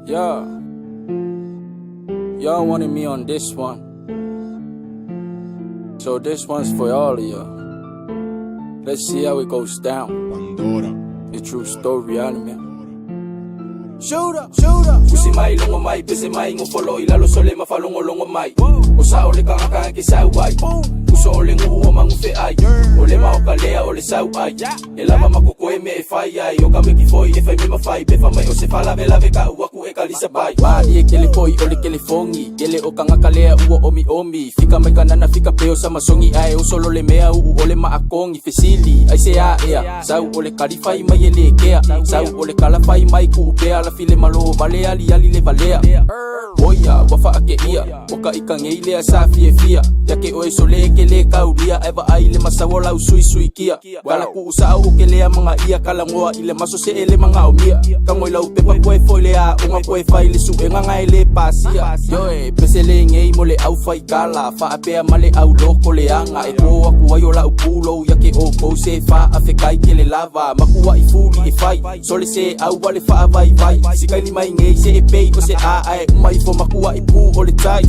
Yeah, y'all wanted me on this one, so this one's for all of you. Let's see how it goes down. Pandora. The true story, anime. Shoot up. Usi mai longo mai, pese mai ngo follow ilalo sole mafalongo longo mai. Usa ole kanga ki sa wai. Uso ole ngo mangu fe ai. Ole ma okalea ole sa ai. Elava makoko me e fai ai. Oka me ki foi e fai me mafai. Be fa mai o se fala vela veka uaku e kalisa bai. Mali e kele foi ole kele fongi. Kele o kanga kalea uo omi. Fika mai kanana fika peo sa masongi ai. O solo le mea ole ma akongi fesili. Ai se a ea. Sau ole kalifai mai ele kea. Sau ole kalafai mai ku pea la file malo vale ali le valea. Oia wafa ake ia. Oka ikangei lea sa fie fia. Yake oe sole kele kauria. Eva ai le masawola usui kia. Kala ku usa o kelea mga ia. Kala ngoa ile maso se ele mga omia. Kangoy lau pepa koe foile a. Unga koe fai le su enga ngai le pasia. Yoe pesele ngei mole au fai kala. Fa apea male au loko le anga. E ko aku ayola upulo. Yake o ko se fa afekai kele lava. Makua ifuli e fai. Sole se au wale fa vai. Sikai ni mai ngei se e pei o se a ai. Umai fo makua ipu o le tai.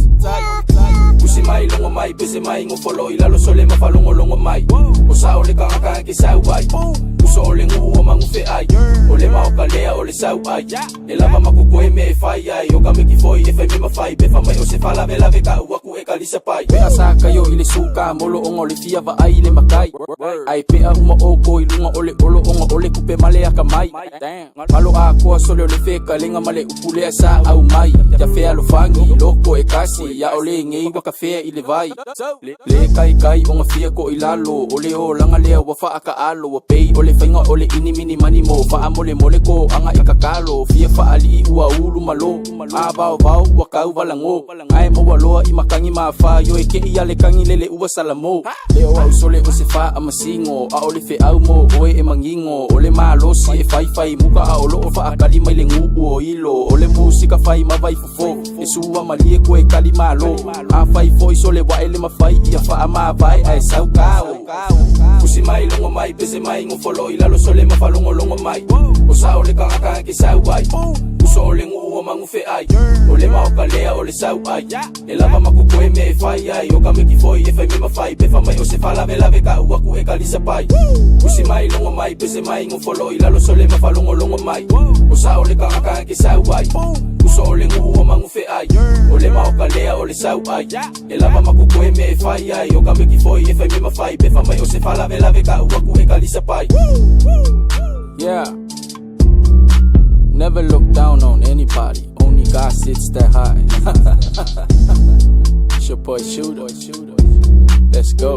Usi mai longo mai, pese mai ngo follow ilalo sole mafalongo longo mai. Osa ole kanga ki sa wai. Uso ole ngo mangu fe ai. Ole ma okalea ole sa ai. Elava makoko me e fai ai. Oka me ki foi e fai me mafai. Be fa mai o se fala vela veka uaku e kalisa pai. Pea sa kayo ile suka molo ongo le fia va ai le makai. Ai pea uma oko ilunga ole olo ongo ole kupe male akamai. Malo a koa sole ole feka lenga male upule sa au mai. Ya fea lo fangi loko e kasi ya ole ngei waka fea ile vai. Le kai onga fia ko ilalo ole o langa lea wafa aka alo wa pei ole fainga ole ini mini mani mo fa amole mole ko anga ikakalo fia fa ali ua ulu malo abao waka uvalango ai mo waloa imakangi mafa yo eke ia le kangi lele ua salamo le o au sole o se fa amasingo a ole fe au mo oe e mangingo ole malosi e fai muka a olo o fa akali mai le ngu o ilo ole musika fai mavai fofo e sua malie ko e kali malo a fai foi sole wa ele mafai ia fa ama vai ai sau kao. Usi mai longo mai, pese mai ngo follow ilalo sole mafalongo longo mai. Osa ole kanga ki sa wai. Uso ole ngo mangu fe ai. Ole ma okalea ole sa ai. Elava makoko me e fai ai. Oka me ki foi e fai me mafai. Be fa mai o se fala vela veka uaku e kalisa pai. Usi mai longo mai, pese mai ngo follow ilalo sole mafalongo longo mai. Osa ole kanga ki sa wai. Uso ole ngo mangu fe ai. Ole ma okalea ole sa ai. Elava makoko me e fai ai. Oka me ki foi e fai me mafai. Be fa mai o se fala vela veka uaku e kalisa pai. Yeah. Never look down on anybody. Only God sits that high. It's your boy Shooter. Let's go.